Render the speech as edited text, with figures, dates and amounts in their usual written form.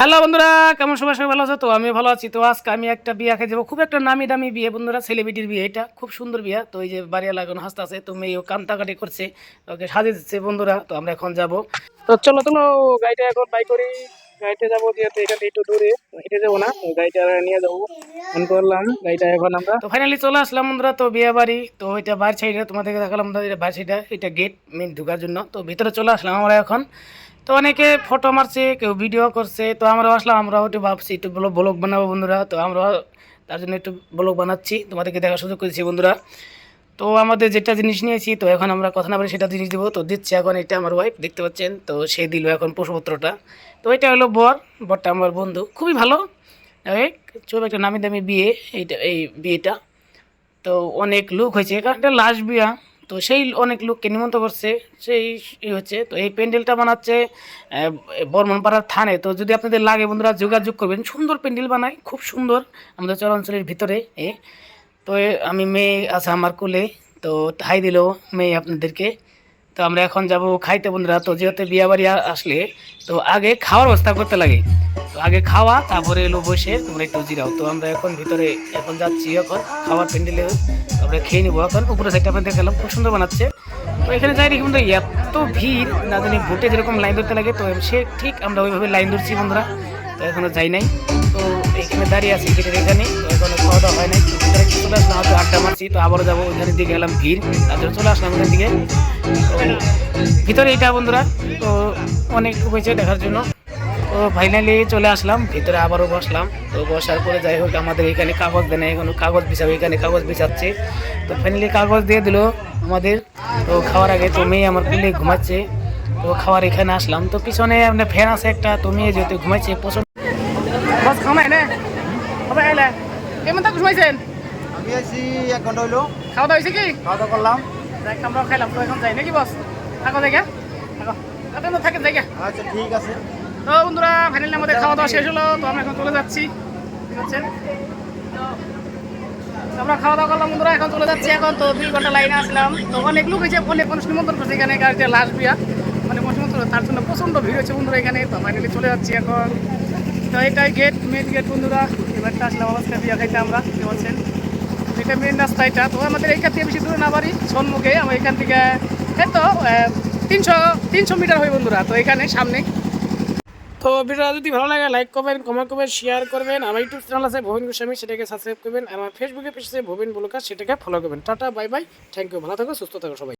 Hello বন্ধুরা, কেমন সবাই সবাই ভালো আছো? তো আমি ভালো আছি। তো আজকে আমি একটা বিয়ে খেয়ে যাবো, খুব একটা নামি দামি বিয়ে বন্ধুরা, সেলিব্রিটির বিয়ে। এটা খুব সুন্দর বিয়ে। তো এই যে বাড়িয়া লাগানো হাসতে আছে, তো মেয়েও কান্তাকাটি করছে, ওকে সাজিয়ে দিচ্ছে বন্ধুরা। তো আমরা এখন যাব। তো চলো চলো, গাড়িটা এখন বাই করি। গাড়িতে যাবো, যেহেতু এখান থেকে একটু দূরে, হেঁটে যাবো না, তো গাড়িটা নিয়ে যাবো। ফোন করলাম গাড়িটা, এখন আমরা তো ফাইনালি চলে আসলাম বন্ধুরা। তো বিয়ে বাড়ি, তো এটা বাইরের সাইডে তোমাদেরকে দেখালাম, এটা বাইরের সাইডে, এটা গেট মেন ঢোকার জন্য। তো ভিতরে চলে আসলাম আমরা এখন। তো অনেকে ফটো মারছে, কেউ ভিডিও করছে, তো আমরা আসলাম, আমরা একটু ভাবছি একটু ব্লগ বানাবো বন্ধুরা। তো আমরা তার জন্য একটু ব্লগ বানাচ্ছি, তোমাদেরকে দেখার সুযোগ করেছি বন্ধুরা। তো আমাদের যেটা জিনিস নিয়েছি, তো এখন আমরা কথা না বলে সেটা জিনিস দেবো। তো দিচ্ছে এখন, এটা আমার ওয়াইফ দেখতে পাচ্ছেন, তো সে দিল এখন পশুপত্রটা। তো এটা হলো বরটা আমার বন্ধু, খুবই ভালো। খুব একটা নামি দামি বিয়ে এইটা, এই বিয়েটা। তো অনেক লোক হয়েছে, কারণ এটা লাস্ট বিয়া। তো সেই অনেক লোককে নিমন্ত্রণ করছে, সেই হচ্ছে। তো এই প্যান্ডেলটা বানাচ্ছে বর্মনপাড়ার থানে। তো যদি আপনাদের লাগে বন্ধুরা, যোগাযোগ করবেন। সুন্দর প্যান্ডেল বানায়, খুব সুন্দর, আমাদের চরাঞ্চলের ভিতরে। তো আমি মেয়ে আছে আমার কোলে, তো হাই দিল মেয়ে আপনাদেরকে। তো আমরা এখন যাব খাইতে বন্ধুরা। তো যেহেতু বিয়ে বাড়ি আসলে, তো আগে খাওয়ার ব্যবস্থা করতে লাগে। তো আগে খাওয়া, তারপরে এলো বসে তোমরা একটু জিরাও। তো আমরা এখন ভিতরে এখন যাচ্ছি, এখন খাওয়ার প্যান্ডেলে আমরা খেয়ে নিবো। এখন উপরে সাইডটা আপনাদের গেলাম, খুব সুন্দর বানাচ্ছে। তো এখানে যাই দেখি বন্ধুরা, এত ভিড়, না জানি ভোটে যেরকম লাইন ধরতে লাগে, তো সে ঠিক আমরা ওইভাবে লাইন ধরছি বন্ধুরা। তো এখনো যাই নাই, তো এখানে দাঁড়িয়ে আছি গেটের এখানে। তো এখনো খাওয়া দাওয়া হয় নাই, ভিতরে চলে আসলাম, হয়তো আড্ডা মারছি। তো আবারও যাবো ওইখানের দিকে, গেলাম ভিড়, তার জন্য চলে আসলাম ওখান দিকে। তো ভিতরে এটা বন্ধুরা, তো অনেক হয়েছে দেখার জন্য। তো ফাইনালি চলে আসলাম ভিতরে, আবারও বসলাম। তো বসার পরে যাই হোক, আমাদের এখানে কাগজ দেয় না, এখনো কাগজ বিছাবে, এখানে কাগজ বিছাচ্ছে। তো ফাইনালি কাগজ দিয়ে দিল আমাদের। তো খাওয়ার আগে তো মেয়ে আমার কুলে ঘুমাচ্ছে। তো খাওয়ার এখানে আসলাম, তো পিছনে আপনার ফ্যান আছে একটা, তো মেয়ে যেহেতু ঘুমাচ্ছে প্রচন্ড। বস খামাই না সবাই এলে কেমন থাকো, ঘুমাইছেন? আমি আছি 1 ঘন্টা হইলো। খাওয়া দাওয়া হয়েছে কি? খাওয়া দাওয়া করলাম। দেখ আমরাও খাইলাম। তো এখন যাই নাকি বস? থাকো জায়গা, থাকো, আপনি থাকেন জায়গা। আচ্ছা ঠিক আছে। তো বন্ধুরা, ফাইনালি আমাদের খাওয়া দাওয়া শেষ হলো। তো আমরা এখন চলে যাচ্ছি, ঠিক আছে? তো আমরা খাওয়া দাওয়া করলাম বন্ধুরা, এখন চলে যাচ্ছি। এখন তো 2 ঘন্টা লাইনে আসলাম। তো অনেক লোক হয়েছে, অনেক মানুষ নিমন্ত্রণ করছে এখানে, গাড়িতে লাস্ট বিয়া, মানে মানুষ নিমন্ত্রণ, তার জন্য প্রচণ্ড ভিড় হচ্ছে বন্ধুরা এখানে। তো ফাইনালি চলে যাচ্ছি এখন। তো এটাই গেট, মেন গেট বন্ধুরা। এবারটা আসলাম অবস্থা বিয়া খাইতে আমরা, কি বলছেন? এটা মেন রাস্তা এটা। তো আমাদের এইখান থেকে বেশি দূরে না বাড়ি, সন্মুখে। আমার এখান থেকে তো 300 মিটার হয় বন্ধুরা, তো এখানে সামনে। তো ভিডিওটা যদি ভালো লাগে, লাইক করবেন, কমেন্ট করবেন, শেয়ার করবেন। আমার ইউটিউব চ্যানেল আছে ভবিন গোস্বামী, সেটাকে সাবস্ক্রাইব করবেন। আমার ফেসবুকে পেজ আছে ভবিন ব্লগার, সেটাকে ফলো করবেন। টাটা, বাই বাই, থ্যাংক ইউ, ভালো থাকো, সুস্থ থাকো সবাই।